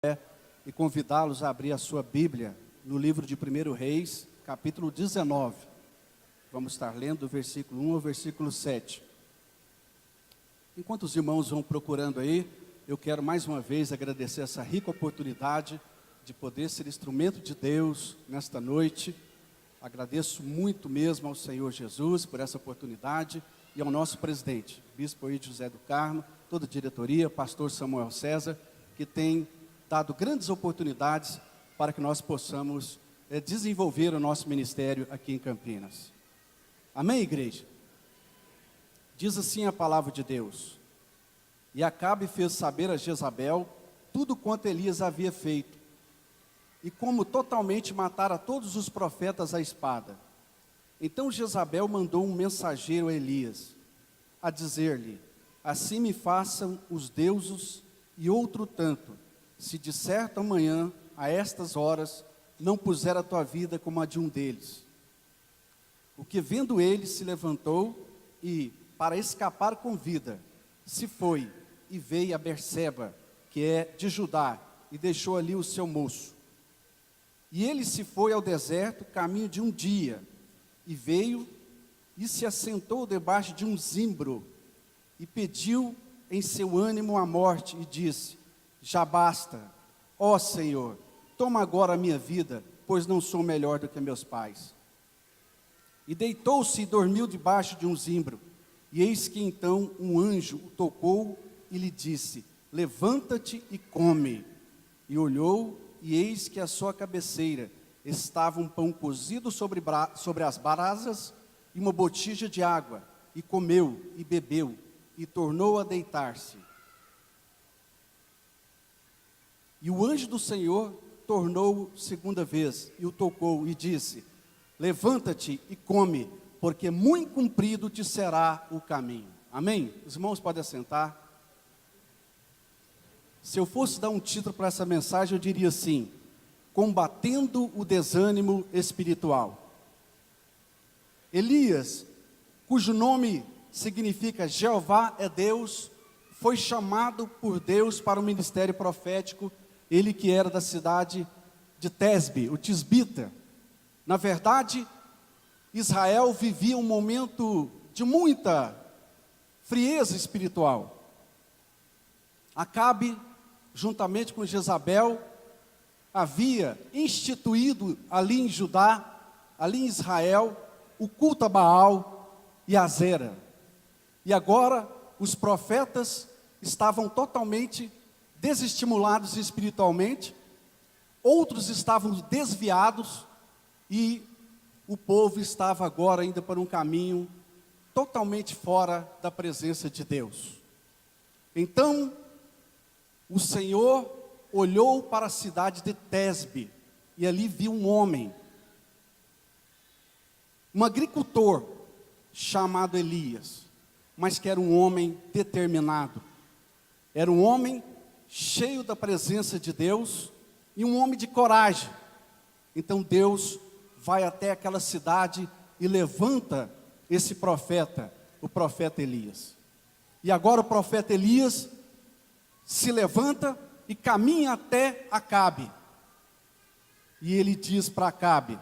E convidá-los a abrir a sua Bíblia no livro de 1 Reis, capítulo 19. Vamos estar lendo do versículo 1 ao versículo 7. Enquanto os irmãos vão procurando aí, eu quero mais uma vez agradecer essa rica oportunidade de poder ser instrumento de Deus nesta noite. Agradeço muito mesmo ao Senhor Jesus por essa oportunidade e ao nosso presidente, Bispo Eide José do Carmo, toda a diretoria, pastor Samuel César, que tem dado grandes oportunidades para que nós possamos desenvolver o nosso ministério aqui em Campinas. Amém, igreja? Diz assim a palavra de Deus: E Acabe fez saber a Jezabel tudo quanto Elias havia feito, e como totalmente matara todos os profetas à espada. Então Jezabel mandou um mensageiro a Elias, a dizer-lhe: Assim me façam os deuses e outro tanto, se de certo amanhã, a estas horas, não puser a tua vida como a de um deles. O que vendo ele se levantou e, para escapar com vida, se foi e veio a Berseba, que é de Judá, e deixou ali o seu moço. E ele se foi ao deserto, caminho de um dia, e veio e se assentou debaixo de um zimbro, e pediu em seu ânimo a morte, e disse: Já basta, ó Senhor, toma agora a minha vida, pois não sou melhor do que meus pais. E deitou-se e dormiu debaixo de um zimbro, e eis que então um anjo o tocou e lhe disse: Levanta-te e come. E olhou, e eis que à sua cabeceira estava um pão cozido sobre as brasas e uma botija de água, e comeu e bebeu, e tornou a deitar-se. E o anjo do Senhor tornou segunda vez, e o tocou, e disse: Levanta-te e come, porque muito comprido te será o caminho. Amém? Os irmãos podem assentar. Se eu fosse dar um título para essa mensagem, eu diria assim: Combatendo o desânimo espiritual. Elias, cujo nome significa Jeová é Deus, foi chamado por Deus para o ministério profético. Ele que era da cidade de Tesbe, o Tisbita. Na verdade, Israel vivia um momento de muita frieza espiritual. Acabe, juntamente com Jezabel, havia instituído ali em Judá, ali em Israel, o culto a Baal e a Azera. E agora os profetas estavam totalmente desestimulados espiritualmente, outros estavam desviados, e o povo estava agora indo para um caminho totalmente fora da presença de Deus. Então, o Senhor olhou para a cidade de Tesbe, e ali viu um homem, um agricultor, chamado Elias, mas que era um homem determinado, era um homem cheio da presença de Deus, e um homem de coragem. Então Deus vai até aquela cidade e levanta esse profeta, o profeta Elias. E agora o profeta Elias se levanta e caminha até Acabe. E ele diz para Acabe: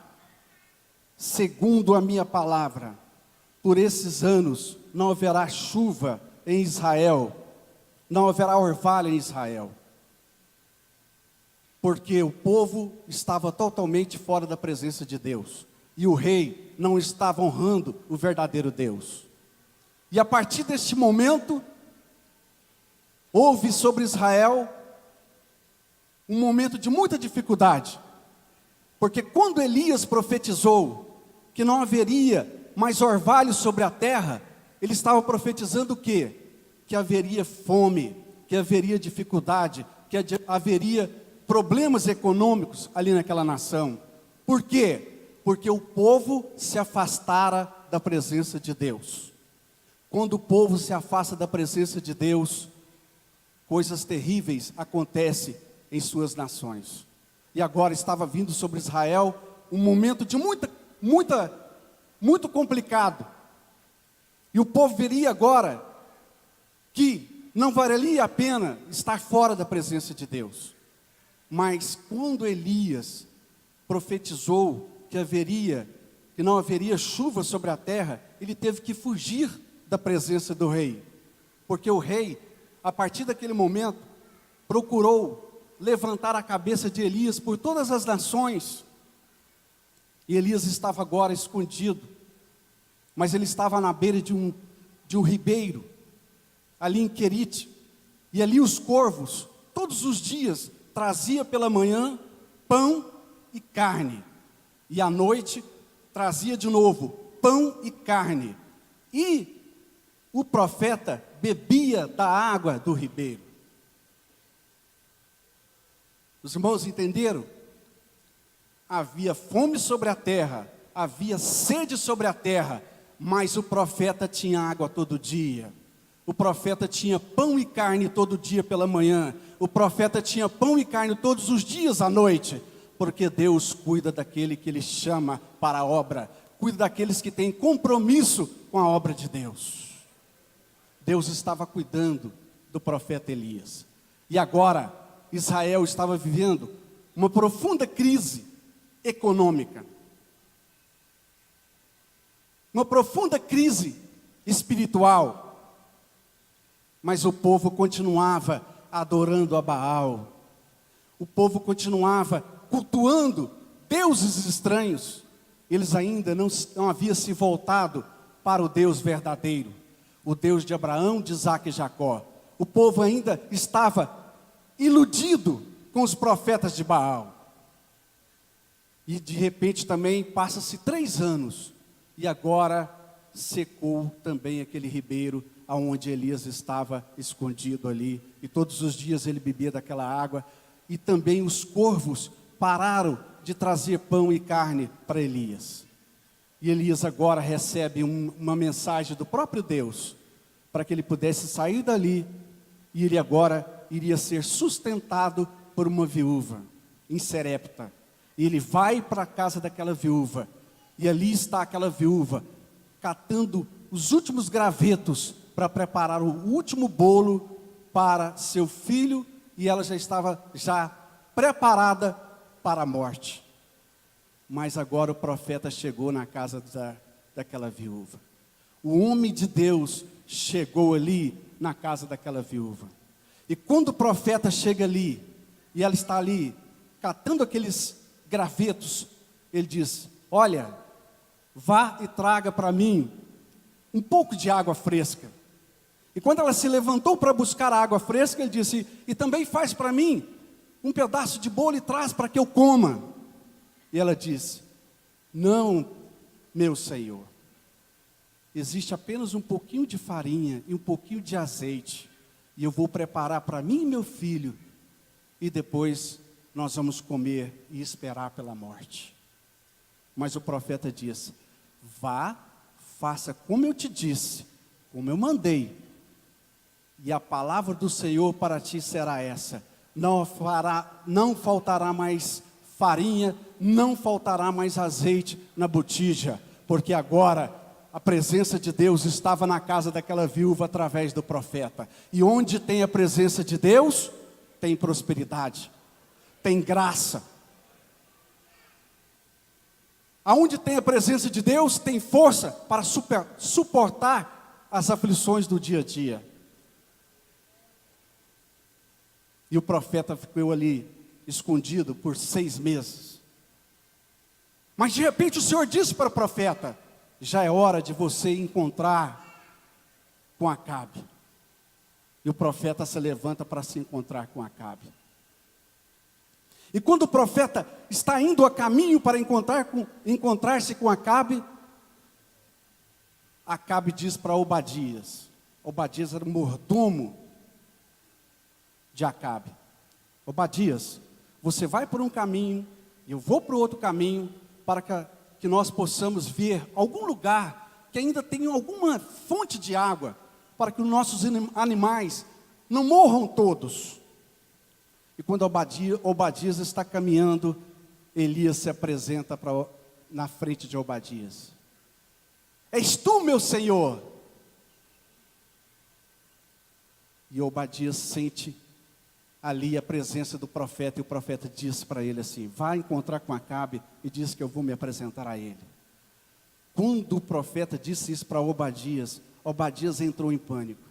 Segundo a minha palavra, por esses anos não haverá chuva em Israel, não haverá orvalho em Israel, porque o povo estava totalmente fora da presença de Deus, e o rei não estava honrando o verdadeiro Deus. E a partir deste momento, houve sobre Israel um momento de muita dificuldade, porque quando Elias profetizou que não haveria mais orvalho sobre a terra, ele estava profetizando o quê? Que haveria fome, que haveria dificuldade, que haveria problemas econômicos ali naquela nação. Por quê? Porque o povo se afastara da presença de Deus. Quando o povo se afasta da presença de Deus, coisas terríveis acontecem em suas nações. E agora estava vindo sobre Israel um momento de muito complicado. E o povo veria agora que não valeria a pena estar fora da presença de Deus. Mas quando Elias profetizou que não haveria chuva sobre a terra, ele teve que fugir da presença do rei. Porque o rei, a partir daquele momento, procurou levantar a cabeça de Elias por todas as nações. E Elias estava agora escondido, mas ele estava na beira de um ribeiro, ali em Querite. E ali os corvos, todos os dias, trazia pela manhã pão e carne. E à noite, trazia de novo pão e carne. E o profeta bebia da água do ribeiro. Os irmãos entenderam? Havia fome sobre a terra, havia sede sobre a terra, mas o profeta tinha água todo dia. O profeta tinha pão e carne todo dia pela manhã. O profeta tinha pão e carne todos os dias à noite. Porque Deus cuida daquele que Ele chama para a obra. Cuida daqueles que têm compromisso com a obra de Deus. Deus estava cuidando do profeta Elias. E agora, Israel estava vivendo uma profunda crise econômica. Uma profunda crise espiritual. Mas o povo continuava adorando a Baal. O povo continuava cultuando deuses estranhos. Eles ainda não haviam se voltado para o Deus verdadeiro, o Deus de Abraão, de Isaque e Jacó. O povo ainda estava iludido com os profetas de Baal. E de repente também passa-se 3 anos, e agora secou também aquele ribeiro aonde Elias estava escondido ali, e todos os dias ele bebia daquela água, e também os corvos pararam de trazer pão e carne para Elias. E Elias agora recebe uma mensagem do próprio Deus, para que ele pudesse sair dali, e ele agora iria ser sustentado por uma viúva, em Serepta. E ele vai para a casa daquela viúva, e ali está aquela viúva, catando os últimos gravetos, para preparar o último bolo para seu filho, e ela já estava preparada para a morte. Mas agora o profeta chegou na casa daquela viúva. O homem de Deus chegou ali na casa daquela viúva. E quando o profeta chega ali, e ela está ali, catando aqueles gravetos, ele diz: olha, vá e traga para mim um pouco de água fresca. E quando ela se levantou para buscar a água fresca, ele disse: e também faz para mim um pedaço de bolo e traz para que eu coma. E ela disse: não, meu senhor, existe apenas um pouquinho de farinha e um pouquinho de azeite, e eu vou preparar para mim e meu filho, e depois nós vamos comer e esperar pela morte. Mas o profeta disse: vá, faça como eu te disse, como eu mandei, e a palavra do Senhor para ti será essa: não faltará mais farinha, não faltará mais azeite na botija, porque agora a presença de Deus estava na casa daquela viúva através do profeta. E onde tem a presença de Deus, tem prosperidade, tem graça. Aonde tem a presença de Deus, tem força para suportar as aflições do dia a dia. E o profeta ficou ali, escondido por 6 meses. Mas de repente o Senhor disse para o profeta: já é hora de você encontrar com Acabe. E o profeta se levanta para se encontrar com Acabe. E quando o profeta está indo a caminho para encontrar-se com Acabe, Acabe diz para Obadias. Obadias era o mordomo de Acabe: Obadias, você vai por um caminho, eu vou para o outro caminho, para que nós possamos ver algum lugar que ainda tenha alguma fonte de água, para que os nossos animais não morram todos. E quando Obadias está caminhando, Elias se apresenta na frente de Obadias: és tu, meu senhor? E Obadias sente ali a presença do profeta, e o profeta disse para ele assim: vai encontrar com Acabe e diz que eu vou me apresentar a ele. Quando o profeta disse isso para Obadias, Obadias entrou em pânico.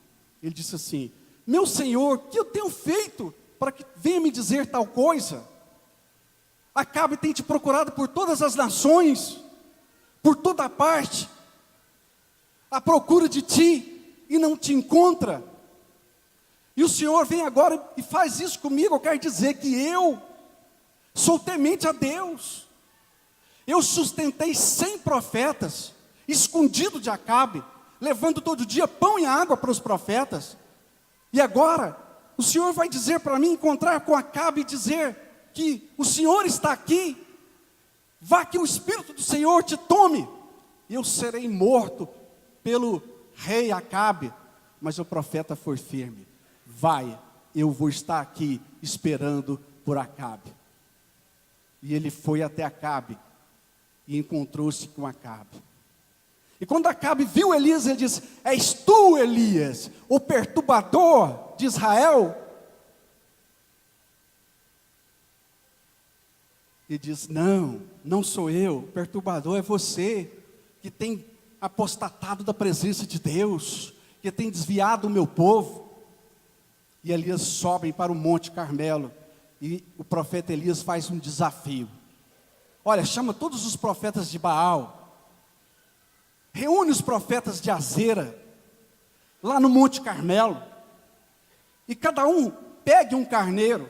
Ele disse assim: meu senhor, o que eu tenho feito para que venha me dizer tal coisa? Acabe tem te procurado por todas as nações, por toda parte, à procura de ti, e não te encontra. E o Senhor vem agora e faz isso comigo. Quer dizer que eu sou temente a Deus. Eu sustentei 100 profetas, escondido de Acabe, levando todo dia pão e água para os profetas. E agora, o Senhor vai dizer para mim encontrar com Acabe e dizer que o Senhor está aqui. Vá que o Espírito do Senhor te tome, e eu serei morto pelo rei Acabe. Mas o profeta foi firme: vai, eu vou estar aqui esperando por Acabe. E ele foi até Acabe e encontrou-se com Acabe. E quando Acabe viu Elias, ele disse: és tu, Elias, o perturbador de Israel? E diz: não, não sou eu, o perturbador é você, que tem apostatado da presença de Deus, que tem desviado o meu povo. E Elias sobem para o Monte Carmelo, e o profeta Elias faz um desafio. Olha, chama todos os profetas de Baal, reúne os profetas de Azera, lá no Monte Carmelo, e cada um pegue um carneiro,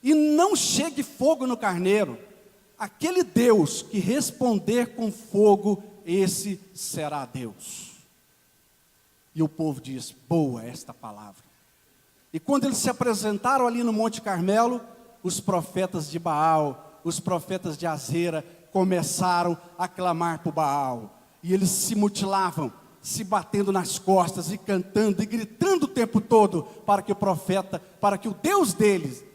e não chegue fogo no carneiro. Aquele Deus que responder com fogo, esse será Deus. E o povo diz: boa esta palavra. E quando eles se apresentaram ali no Monte Carmelo, os profetas de Baal, os profetas de Azera, começaram a clamar por Baal. E eles se mutilavam, se batendo nas costas, e cantando, e gritando o tempo todo, para que o profeta, para que o Deus deles,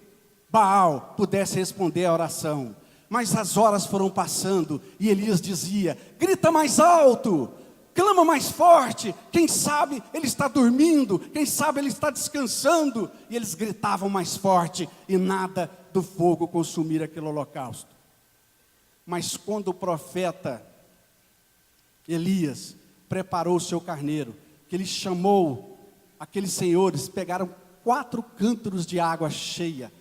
Baal, pudesse responder a oração. Mas as horas foram passando, e Elias dizia: grita mais alto, clama mais forte, quem sabe ele está dormindo, quem sabe ele está descansando. E eles gritavam mais forte, e nada do fogo consumir aquele holocausto. Mas quando o profeta Elias preparou o seu carneiro, que ele chamou aqueles senhores, pegaram 4 cântaros de água cheia,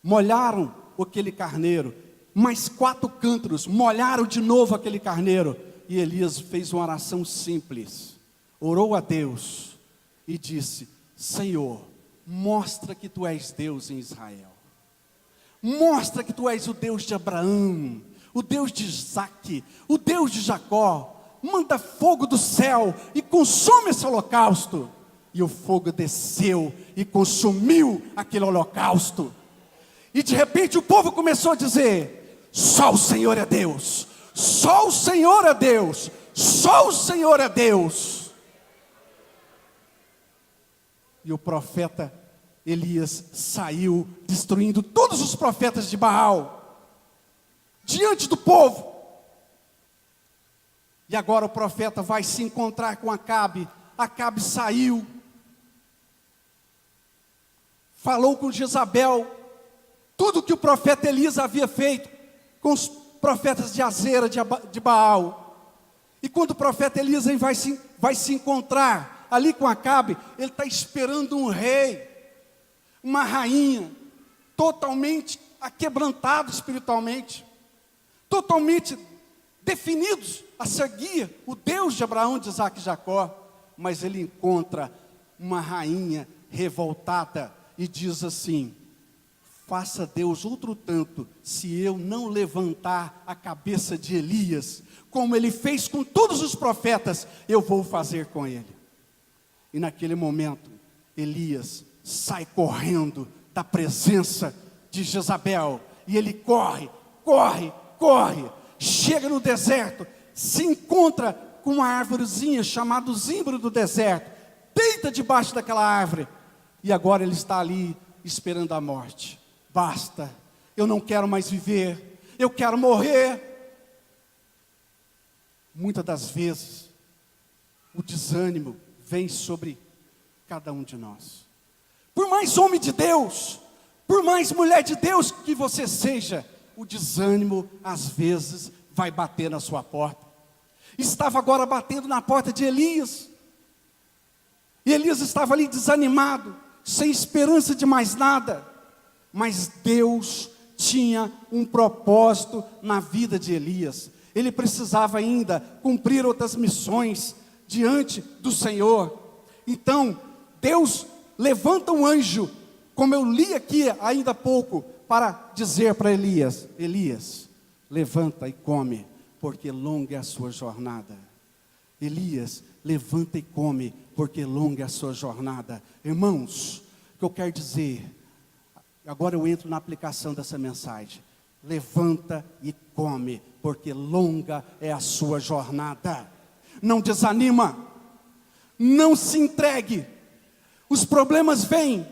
molharam aquele carneiro, mais 4 cântaros, molharam de novo aquele carneiro. E Elias fez uma oração simples, orou a Deus e disse: Senhor, mostra que tu és Deus em Israel, mostra que tu és o Deus de Abraão, o Deus de Isaque, o Deus de Jacó. Manda fogo do céu e consome esse holocausto. E o fogo desceu e consumiu aquele holocausto. E de repente o povo começou a dizer: só o Senhor é Deus, só o Senhor é Deus, só o Senhor é Deus. E o profeta Elias saiu destruindo todos os profetas de Baal, diante do povo. E agora o profeta vai se encontrar com Acabe. Acabe saiu, falou com Jezabel, tudo que o profeta Elias havia feito com os profetas de Azera, de Baal. E quando o profeta Elias vai se encontrar ali com Acabe, ele está esperando um rei, uma rainha, totalmente aquebrantado espiritualmente, totalmente definidos a seguir o Deus de Abraão, de Isaque e Jacó. Mas ele encontra uma rainha revoltada e diz assim: faça Deus outro tanto, se eu não levantar a cabeça de Elias, como ele fez com todos os profetas, eu vou fazer com ele. E naquele momento, Elias sai correndo da presença de Jezabel, e ele corre, chega no deserto, se encontra com uma árvorezinha chamada zimbro do deserto, deita debaixo daquela árvore, e agora ele está ali esperando a morte. Basta, eu não quero mais viver, eu quero morrer. Muitas das vezes, o desânimo vem sobre cada um de nós. Por mais homem de Deus, Por mais mulher de Deus que você seja, o desânimo às vezes vai bater na sua porta. Estava agora batendo na porta de Elias. E Elias estava ali desanimado, sem esperança de mais nada. Mas Deus tinha um propósito na vida de Elias. Ele precisava ainda cumprir outras missões diante do Senhor. Então, Deus levanta um anjo, como eu li aqui ainda há pouco, para dizer para Elias: Elias, levanta e come, porque longa é a sua jornada. Elias, levanta e come, porque longa é a sua jornada. Irmãos, o que eu quero dizer, agora eu entro na aplicação dessa mensagem. Levanta e come, porque longa é a sua jornada. Não desanima, não se entregue. Os problemas vêm,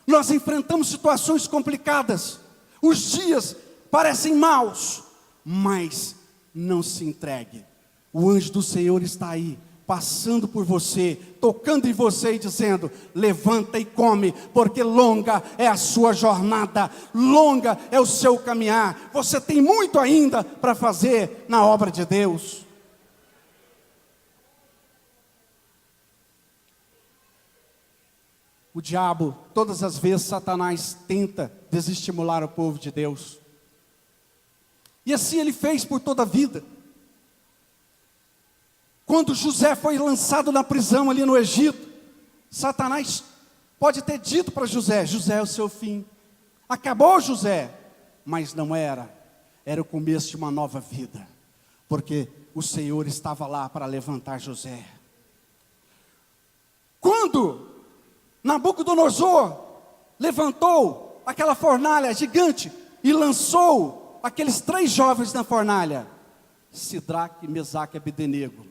nós enfrentamos situações complicadas, os dias parecem maus, mas não se entregue. O anjo do Senhor está aí, passando por você, tocando em você e dizendo: levanta e come, porque longa é a sua jornada, longa é o seu caminhar. Você tem muito ainda para fazer na obra de Deus. O diabo, todas as vezes Satanás tenta desestimular o povo de Deus. E assim ele fez por toda a vida. Quando José foi lançado na prisão ali no Egito, Satanás pode ter dito para José: José é o seu fim, acabou José. Mas não era, era o começo de uma nova vida, porque o Senhor estava lá para levantar José. Quando Nabucodonosor levantou aquela fornalha gigante e lançou aqueles 3 jovens na fornalha, Sidraque, Mesaque e Abdenego,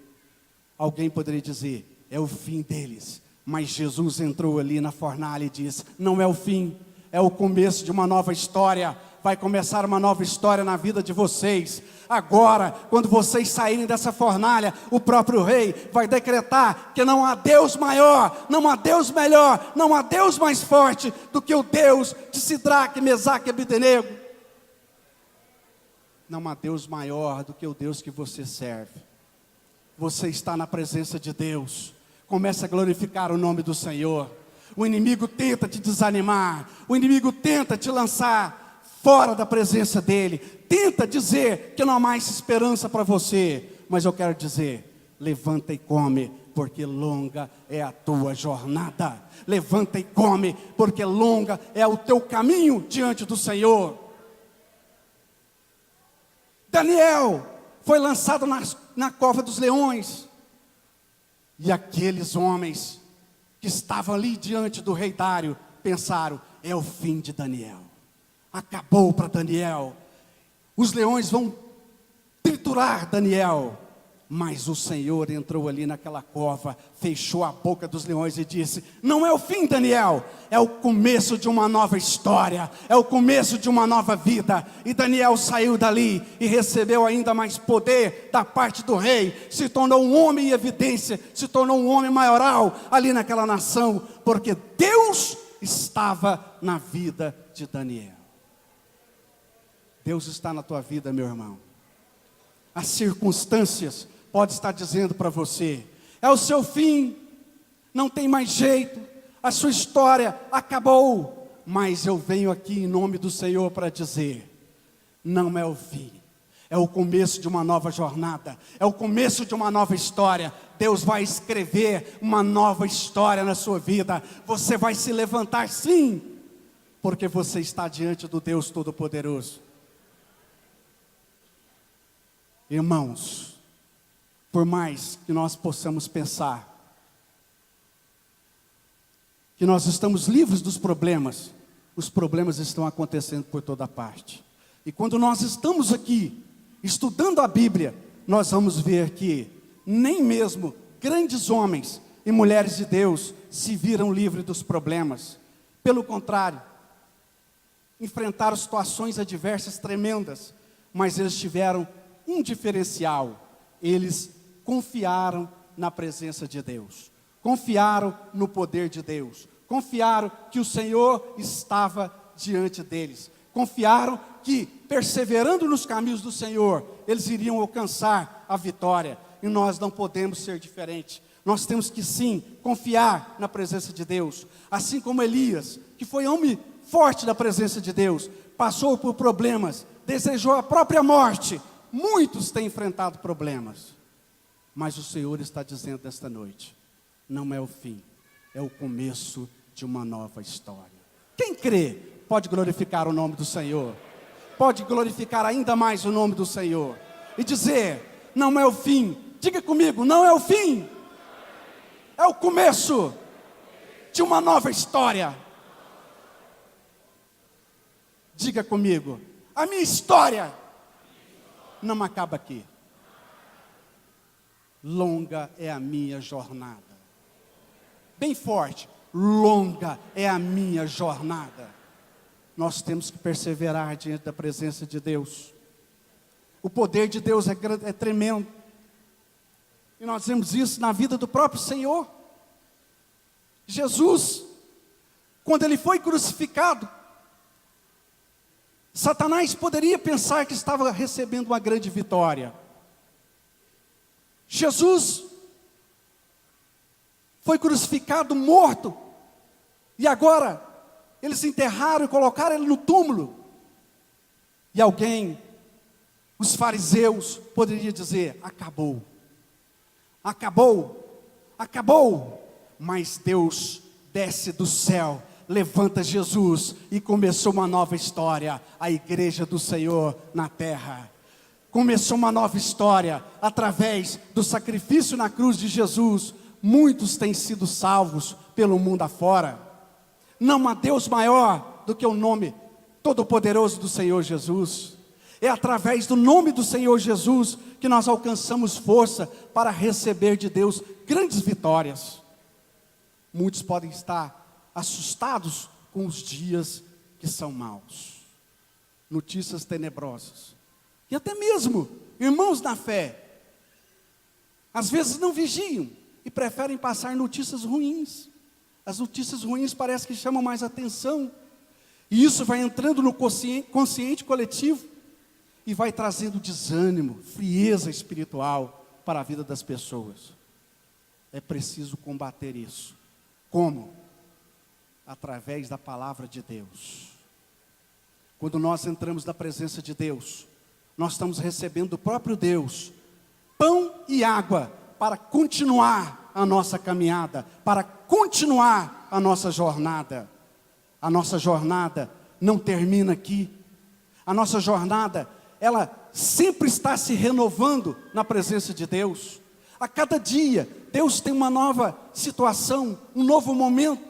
alguém poderia dizer: é o fim deles. Mas Jesus entrou ali na fornalha e disse: não é o fim, é o começo de uma nova história. Vai começar uma nova história na vida de vocês. Agora, quando vocês saírem dessa fornalha, o próprio rei vai decretar que não há Deus maior, não há Deus melhor, não há Deus mais forte do que o Deus de Sidraque, Mesaque e Abdenego. Não há Deus maior do que o Deus que você serve. Você está na presença de Deus. Comece a glorificar o nome do Senhor. O inimigo tenta te desanimar, o inimigo tenta te lançar fora da presença dele, tenta dizer que não há mais esperança para você, mas eu quero dizer: levanta e come, porque longa é a tua jornada. Levanta e come, porque longa é o teu caminho diante do Senhor. Daniel foi lançado na cova dos leões, e aqueles homens que estavam ali diante do rei Dário pensaram: é o fim de Daniel, acabou para Daniel, os leões vão triturar Daniel. Mas o Senhor entrou ali naquela cova, fechou a boca dos leões e disse: não é o fim, Daniel, é o começo de uma nova história, é o começo de uma nova vida. E Daniel saiu dali e recebeu ainda mais poder da parte do rei, se tornou um homem em evidência, se tornou um homem maioral ali naquela nação, porque Deus estava na vida de Daniel. Deus está na tua vida, meu irmão. As circunstâncias podem estar dizendo para você: é o seu fim, não tem mais jeito, a sua história acabou. Mas eu venho aqui em nome do Senhor para dizer: não é o fim, é o começo de uma nova jornada, é o começo de uma nova história. Deus vai escrever uma nova história na sua vida. Você vai se levantar, sim, porque você está diante do Deus Todo-Poderoso. Irmãos, por mais que nós possamos pensar que nós estamos livres dos problemas, os problemas estão acontecendo por toda parte. E quando nós estamos aqui estudando a Bíblia, nós vamos ver que nem mesmo grandes homens e mulheres de Deus se viram livres dos problemas. Pelo contrário, enfrentaram situações adversas tremendas, mas eles tiveram um diferencial: eles confiaram na presença de Deus, confiaram no poder de Deus, confiaram que o Senhor estava diante deles. Confiaram que, perseverando nos caminhos do Senhor, eles iriam alcançar a vitória. E nós não podemos ser diferente. Nós temos que sim, confiar na presença de Deus. Assim como Elias, que foi homem forte da presença de Deus, passou por problemas, desejou a própria morte. Muitos têm enfrentado problemas. Mas o Senhor está dizendo esta noite, não é o fim, é o começo de uma nova história. Quem crê, pode glorificar o nome do Senhor. Pode glorificar ainda mais o nome do Senhor. E dizer, não é o fim. Diga comigo, não é o fim. É o começo de uma nova história. Diga comigo, a minha história não acaba aqui. Longa é a minha jornada. Bem forte, longa é a minha jornada. Nós temos que perseverar diante da presença de Deus. O poder de Deus é tremendo. E nós vemos isso na vida do próprio Senhor. Jesus, quando ele foi crucificado, Satanás poderia pensar que estava recebendo uma grande vitória. Jesus foi crucificado, morto, e agora eles enterraram e colocaram ele no túmulo. E alguém, os fariseus, poderia dizer, acabou, acabou, acabou. Mas Deus desce do céu, levanta Jesus e começou uma nova história, a igreja do Senhor na terra. Começou uma nova história, através do sacrifício na cruz de Jesus, muitos têm sido salvos pelo mundo afora. Não há Deus maior do que o nome todo-poderoso do Senhor Jesus. É através do nome do Senhor Jesus que nós alcançamos força para receber de Deus grandes vitórias. Muitos podem estar assustados com os dias que são maus, notícias tenebrosas. E até mesmo irmãos na fé, às vezes não vigiam e preferem passar notícias ruins. As notícias ruins parecem que chamam mais atenção. E isso vai entrando no consciente coletivo e vai trazendo desânimo, frieza espiritual para a vida das pessoas. É preciso combater isso. Como? Através da palavra de Deus. Quando nós entramos na presença de Deus, nós estamos recebendo do próprio Deus pão e água para continuar a nossa caminhada, para continuar a nossa jornada. A nossa jornada não termina aqui. A nossa jornada, ela sempre está se renovando na presença de Deus. A cada dia, Deus tem uma nova situação, um novo momento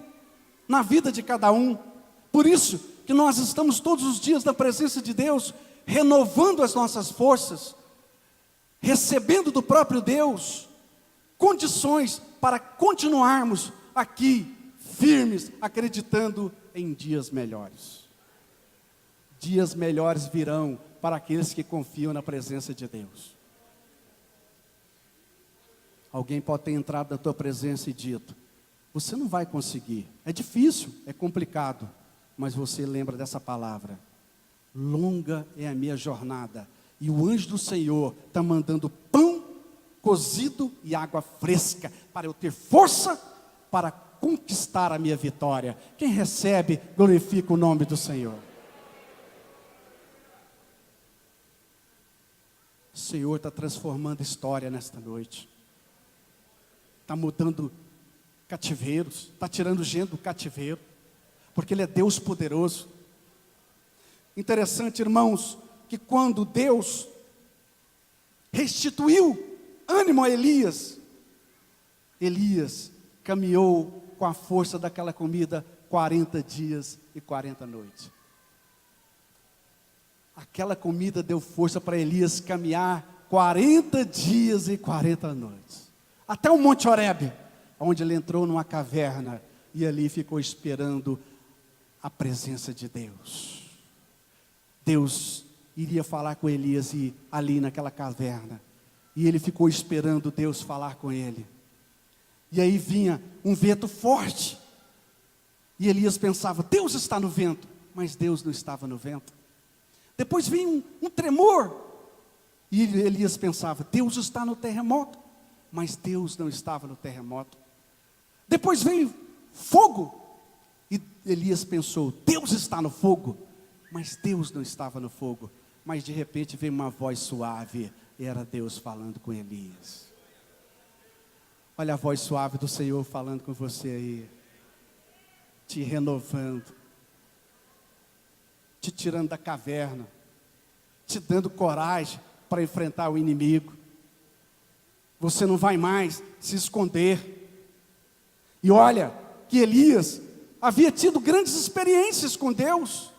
na vida de cada um. Por isso que nós estamos todos os dias na presença de Deus, renovando as nossas forças, recebendo do próprio Deus condições para continuarmos aqui, firmes, acreditando em dias melhores. Dias melhores virão para aqueles que confiam na presença de Deus. Alguém pode ter entrado na tua presença e dito, você não vai conseguir, é difícil, é complicado, mas você lembra dessa palavra, longa é a minha jornada, e o anjo do Senhor está mandando pão cozido e água fresca, para eu ter força para conquistar a minha vitória. Quem recebe, glorifica o nome do Senhor. O Senhor está transformando história nesta noite, está mudando cativeiros, está tirando gente do cativeiro, porque Ele é Deus poderoso. Interessante, irmãos, que quando Deus restituiu ânimo a Elias, Elias caminhou com a força daquela comida 40 dias e 40 noites. Aquela comida deu força para Elias caminhar 40 dias e 40 noites. Até o Monte Horebe, onde ele entrou numa caverna e ali ficou esperando a presença de Deus. Deus iria falar com Elias ali naquela caverna. E ele ficou esperando Deus falar com ele. E aí vinha um vento forte. E Elias pensava, Deus está no vento. mas Deus não estava no vento. Depois veio um tremor, e Elias pensava, Deus está no terremoto, mas Deus não estava no terremoto. Depois veio fogo, e Elias pensou, Deus está no fogo, mas Deus não estava no fogo. Mas de repente veio uma voz suave, e era Deus falando com Elias. Olha a voz suave do Senhor falando com você aí, te renovando, te tirando da caverna, te dando coragem para enfrentar o inimigo. Você não vai mais se esconder. E olha que Elias havia tido grandes experiências com Deus,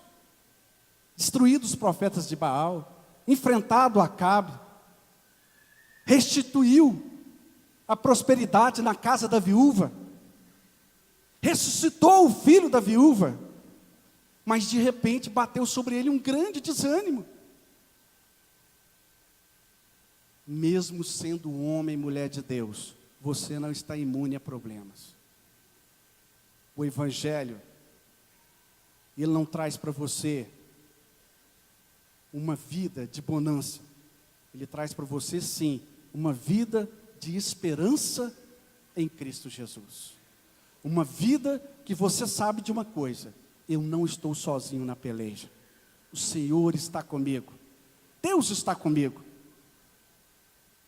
destruído os profetas de Baal, enfrentado Acabe, restituiu a prosperidade na casa da viúva, ressuscitou o filho da viúva, mas de repente bateu sobre ele um grande desânimo. Mesmo sendo homem e mulher de Deus, você não está imune a problemas. O Evangelho, ele não traz para você uma vida de bonança. Ele traz para você, sim, uma vida de esperança em Cristo Jesus. Uma vida que você sabe de uma coisa: eu não estou sozinho na peleja. O Senhor está comigo. Deus está comigo.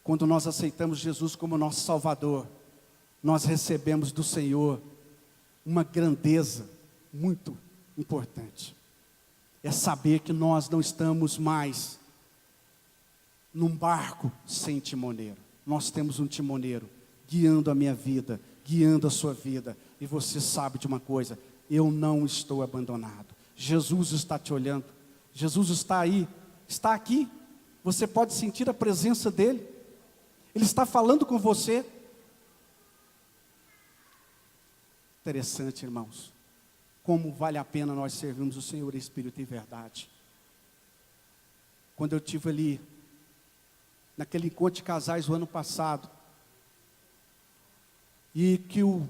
Quando nós aceitamos Jesus como nosso Salvador, nós recebemos do Senhor uma grandeza muito importante. É saber que nós não estamos mais num barco sem timoneiro. Nós temos um timoneiro guiando a minha vida, guiando a sua vida. E você sabe de uma coisa: eu não estou abandonado. Jesus está te olhando. Jesus está aí, está aqui. Você pode sentir a presença dEle. Ele está falando com você. Interessante, irmãos, como vale a pena nós servirmos o Senhor em espírito e verdade. Quando eu estive ali, naquele encontro de casais o ano passado, e que o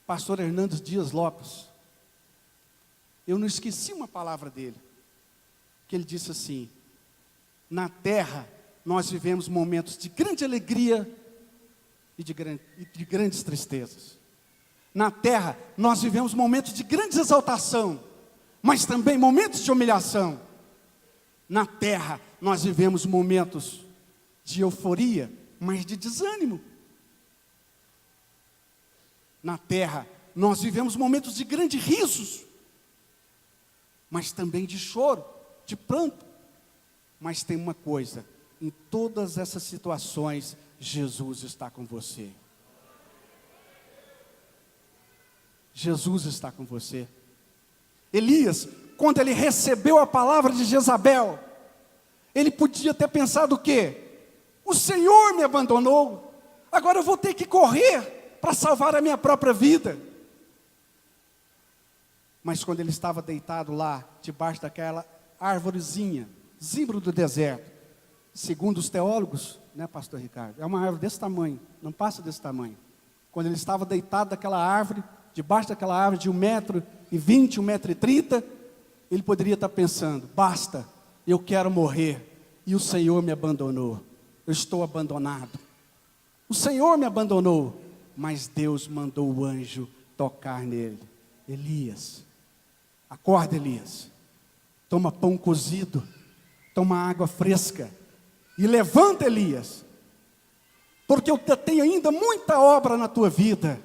pastor Hernandes Dias Lopes, eu não esqueci uma palavra dele, que ele disse assim: na terra nós vivemos momentos de grande alegria e de grandes tristezas. Na terra nós vivemos momentos de grande exaltação, mas também momentos de humilhação. Na terra nós vivemos momentos de euforia, mas de desânimo. Na terra nós vivemos momentos de grandes risos, mas também de choro, de pranto. Mas tem uma coisa: em todas essas situações, Jesus está com você. Jesus está com você. Elias, quando ele recebeu a palavra de Jezabel, ele podia ter pensado o quê? O Senhor me abandonou, agora eu vou ter que correr para salvar a minha própria vida. Mas quando ele estava deitado lá, debaixo daquela árvorezinha, zimbro do deserto, segundo os teólogos, né, pastor Ricardo, é uma árvore desse tamanho, não passa desse tamanho. Quando ele estava deitado daquela árvore, debaixo daquela árvore de 1,20 m, 1,30 m, ele poderia estar pensando: basta, eu quero morrer, e o Senhor me abandonou, eu estou abandonado. O Senhor me abandonou, mas Deus mandou o anjo tocar nele. Elias, acorda, Elias, toma pão cozido, toma água fresca, e levanta, Elias, porque eu tenho ainda muita obra na tua vida.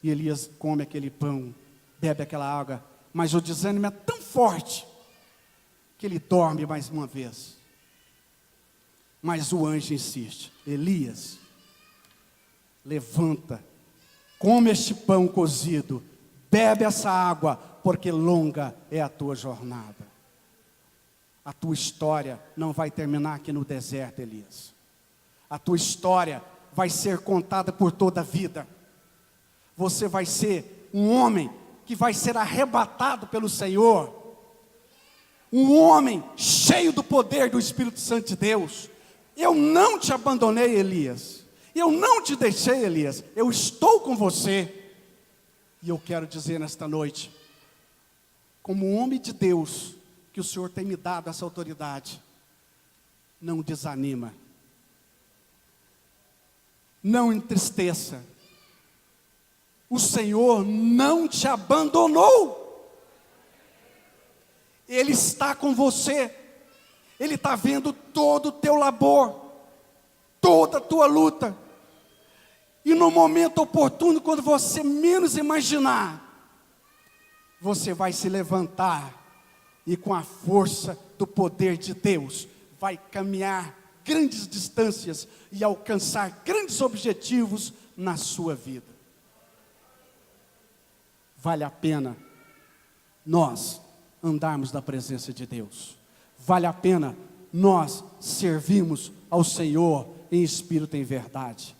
E Elias come aquele pão, bebe aquela água, mas o desânimo é tão forte, que ele dorme mais uma vez. Mas o anjo insiste: Elias, levanta, come este pão cozido, bebe essa água, porque longa é a tua jornada. A tua história não vai terminar aqui no deserto, Elias. A tua história vai ser contada por toda a vida. Você vai ser um homem que vai ser arrebatado pelo Senhor. Um homem cheio do poder do Espírito Santo de Deus. Eu não te abandonei, Elias. Eu não te deixei, Elias. Eu estou com você. E eu quero dizer nesta noite, como homem de Deus, que o Senhor tem me dado essa autoridade, não desanima, não entristeça. O Senhor não te abandonou. Ele está com você. Ele está vendo todo o teu labor, toda a tua luta. E no momento oportuno, quando você menos imaginar, você vai se levantar e com a força do poder de Deus, vai caminhar grandes distâncias e alcançar grandes objetivos na sua vida. Vale a pena nós andarmos na presença de Deus. Vale a pena nós servirmos ao Senhor em espírito e em verdade.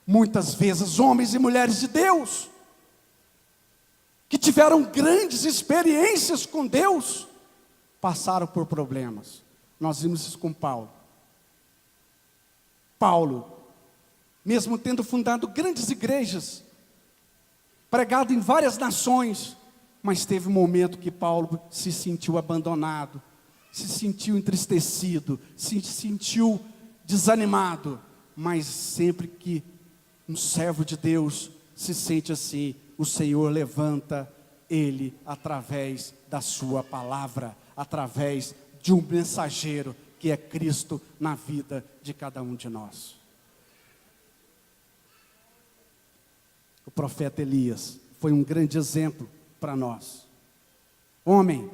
Muitas vezes homens e mulheres de Deus, que tiveram grandes experiências com Deus, passaram por problemas. Nós vimos isso com Paulo. Paulo, mesmo tendo fundado grandes igrejas, pregado em várias nações, mas teve um momento que Paulo se sentiu abandonado, se sentiu entristecido, se sentiu desanimado. Mas sempre que um servo de Deus se sente assim, o Senhor levanta ele através da sua palavra, através de um mensageiro que é Cristo na vida de cada um de nós. O profeta Elias foi um grande exemplo para nós. Homem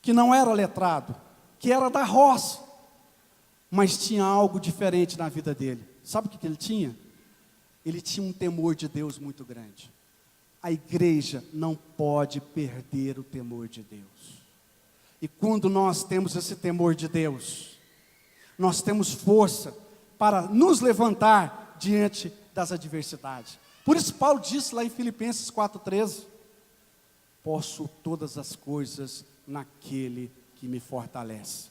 que não era letrado, que era da roça, mas tinha algo diferente na vida dele. Sabe o que ele tinha? Ele tinha um temor de Deus muito grande. A igreja não pode perder o temor de Deus. E quando nós temos esse temor de Deus, nós temos força para nos levantar diante das adversidades. Por isso Paulo disse lá em Filipenses 4,13, posso todas as coisas naquele que me fortalece.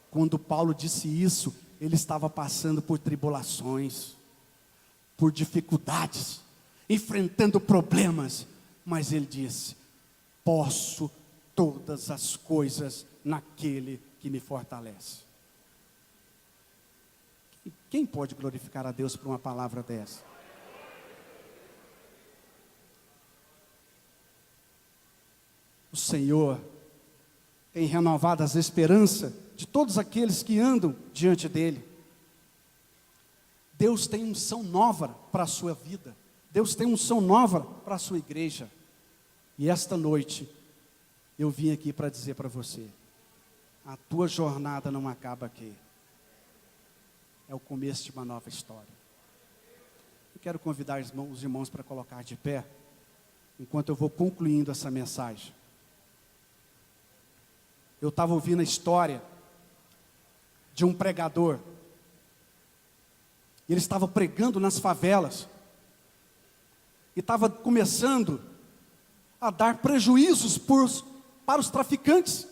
Quando Paulo disse isso, ele estava passando por tribulações, por dificuldades, enfrentando problemas, mas ele disse, posso todas as coisas naquele que me fortalece. Quem pode glorificar a Deus por uma palavra dessa? O Senhor tem renovado as esperanças de todos aqueles que andam diante dEle. Deus tem unção nova para a sua vida. Deus tem unção nova para a sua igreja. E esta noite, eu vim aqui para dizer para você, a tua jornada não acaba aqui. É o começo de uma nova história. Eu quero convidar os irmãos para colocar de pé, enquanto eu vou concluindo essa mensagem. Eu estava ouvindo a história de um pregador. Ele estava pregando nas favelas. E estava começando a dar prejuízos para os traficantes.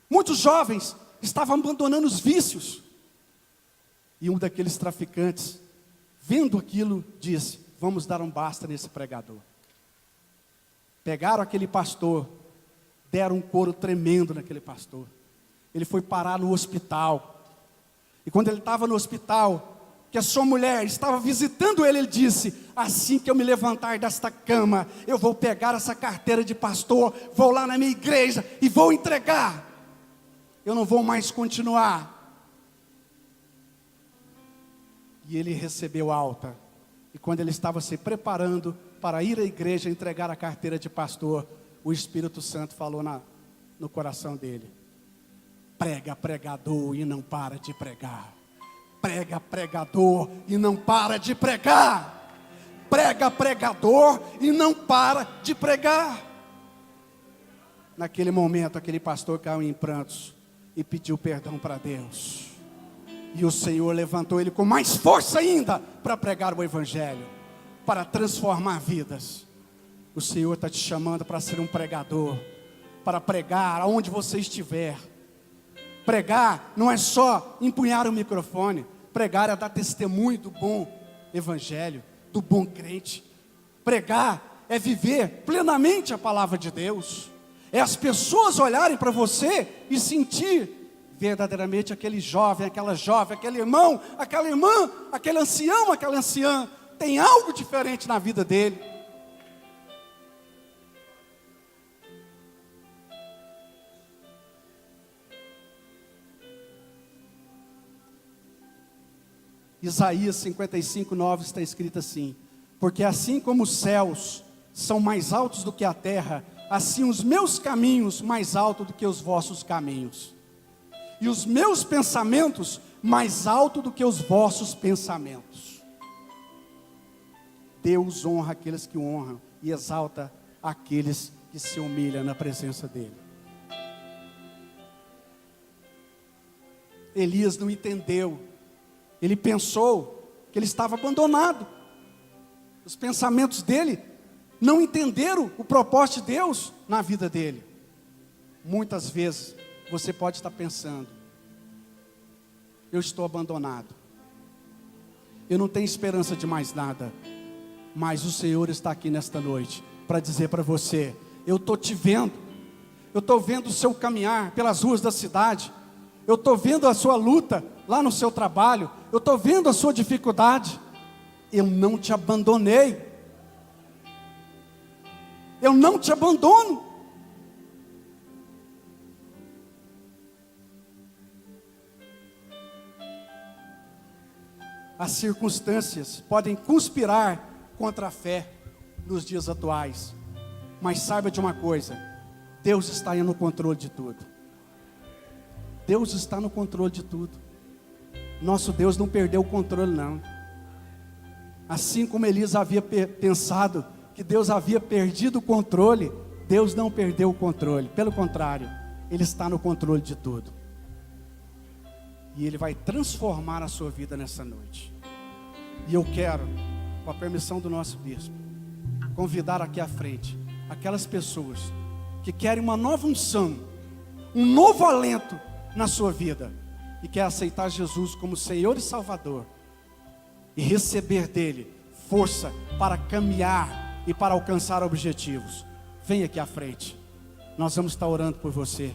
Muitos jovens estavam abandonando os vícios. E um daqueles traficantes, vendo aquilo, disse, vamos dar um basta nesse pregador. Pegaram aquele pastor, deram um couro tremendo naquele pastor. Ele foi parar no hospital. E quando ele estava no hospital, que a sua mulher estava visitando ele, ele disse, assim que eu me levantar desta cama, eu vou pegar essa carteira de pastor, vou lá na minha igreja e vou entregar. Eu não vou mais continuar. E ele recebeu alta. E quando ele estava se preparando para ir à igreja entregar a carteira de pastor, o Espírito Santo falou no coração dele, prega, pregador, e não para de pregar. Prega, pregador, e não para de pregar. Prega, pregador, e não para de pregar. Naquele momento, aquele pastor caiu em prantos e pediu perdão para Deus. E o Senhor levantou ele com mais força ainda para pregar o Evangelho, para transformar vidas. O Senhor está te chamando para ser um pregador, para pregar aonde você estiver. Pregar não é só empunhar o microfone. Pregar é dar testemunho do bom Evangelho, do bom crente. Pregar é viver plenamente a palavra de Deus. É as pessoas olharem para você e sentir verdadeiramente aquele jovem, aquele irmão, aquela irmã, aquele ancião, aquela anciã, tem algo diferente na vida dele. Isaías 55:9 está escrito assim: porque assim como os céus são mais altos do que a terra, assim os meus caminhos mais altos do que os vossos caminhos, e os meus pensamentos mais altos do que os vossos pensamentos. Deus honra aqueles que o honram e exalta aqueles que se humilham na presença dele. Elias não entendeu. Ele pensou que ele estava abandonado. Os pensamentos dele não entenderam o propósito de Deus na vida dele. Muitas vezes você pode estar pensando: eu estou abandonado, eu não tenho esperança de mais nada. Mas o Senhor está aqui nesta noite para dizer para você: eu estou te vendo, eu estou vendo o seu caminhar pelas ruas da cidade, eu estou vendo a sua luta lá no seu trabalho, eu estou vendo a sua dificuldade. Eu não te abandonei, eu não te abandono. As circunstâncias podem conspirar contra a fé nos dias atuais, mas saiba de uma coisa: Deus está no controle de tudo. Deus está no controle de tudo. Nosso Deus não perdeu o controle, não. Assim como Elias havia pensado que Deus havia perdido o controle, Deus não perdeu o controle. Pelo contrário, Ele está no controle de tudo. E Ele vai transformar a sua vida nessa noite. E eu quero, com a permissão do nosso bispo, convidar aqui à frente aquelas pessoas que querem uma nova unção, um novo alento na sua vida, e quer aceitar Jesus como Senhor e Salvador, e receber dele força para caminhar e para alcançar objetivos. Vem aqui à frente, nós vamos estar orando por você.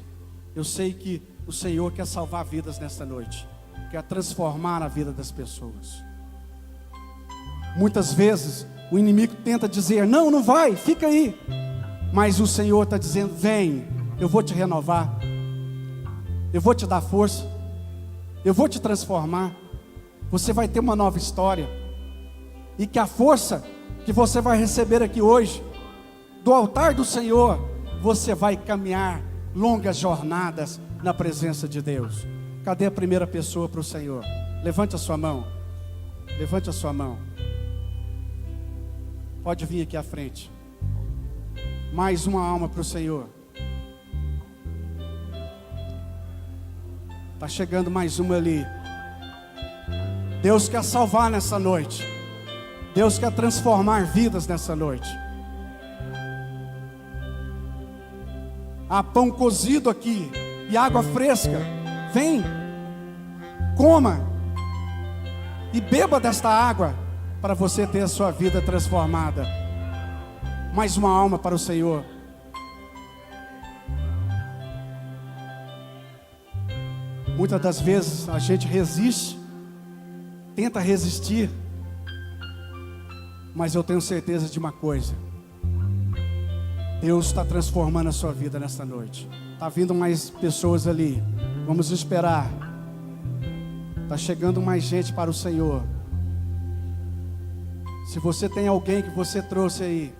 Eu sei que o Senhor quer salvar vidas nesta noite, quer transformar a vida das pessoas. Muitas vezes o inimigo tenta dizer: não, não vai, fica aí. Mas o Senhor está dizendo: vem, eu vou te renovar, eu vou te dar força, eu vou te transformar. Você vai ter uma nova história. E que a força que você vai receber aqui hoje, do altar do Senhor, você vai caminhar longas jornadas na presença de Deus. Cadê a primeira pessoa para o Senhor? Levante a sua mão. Levante a sua mão. Pode vir aqui à frente. Mais uma alma para o Senhor. Está chegando mais uma ali. Deus quer salvar nessa noite. Deus quer transformar vidas nessa noite. Há pão cozido aqui e água fresca. Vem, coma e beba desta água para você ter a sua vida transformada. Mais uma alma para o Senhor. Muitas das vezes a gente resiste, tenta resistir, mas eu tenho certeza de uma coisa: Deus está transformando a sua vida nesta noite. Está vindo mais pessoas ali, vamos esperar. Está chegando mais gente para o Senhor. Se você tem alguém que você trouxe aí,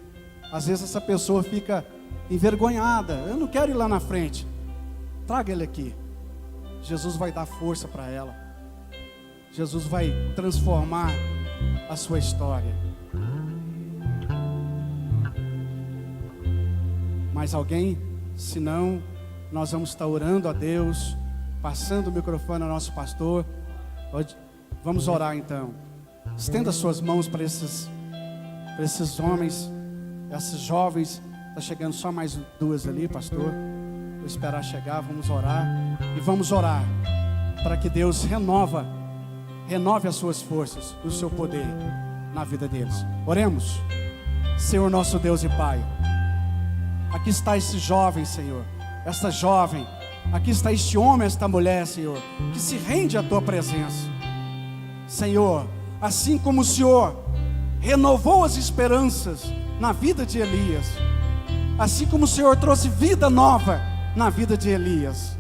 às vezes essa pessoa fica envergonhada: eu não quero ir lá na frente. Traga ele aqui. Jesus vai dar força para ela. Jesus vai transformar a sua história. Mais alguém? Se não, nós vamos estar orando a Deus, passando o microfone ao nosso pastor. Vamos orar então. Estenda suas mãos para esses homens, esses jovens. Está chegando só mais duas ali, pastor. Vou esperar chegar, vamos orar. E vamos orar para que Deus renove as suas forças, o seu poder na vida deles. Oremos. Senhor nosso Deus e Pai. Aqui está esse jovem, Senhor, esta jovem, aqui está este homem, esta mulher, Senhor, que se rende à Tua presença. Senhor, assim como o Senhor renovou as esperanças na vida de Elias, assim como o Senhor trouxe vida nova na vida de Elias,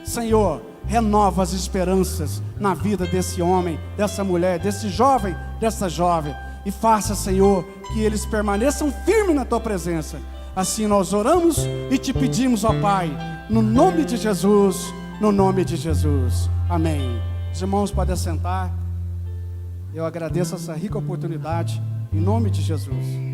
Senhor, renova as esperanças na vida desse homem, dessa mulher, desse jovem, dessa jovem, e faça, Senhor, que eles permaneçam firmes na Tua presença. Assim nós oramos e te pedimos, ó Pai, no nome de Jesus, no nome de Jesus, amém. Os irmãos podem assentar. Eu agradeço essa rica oportunidade, em nome de Jesus.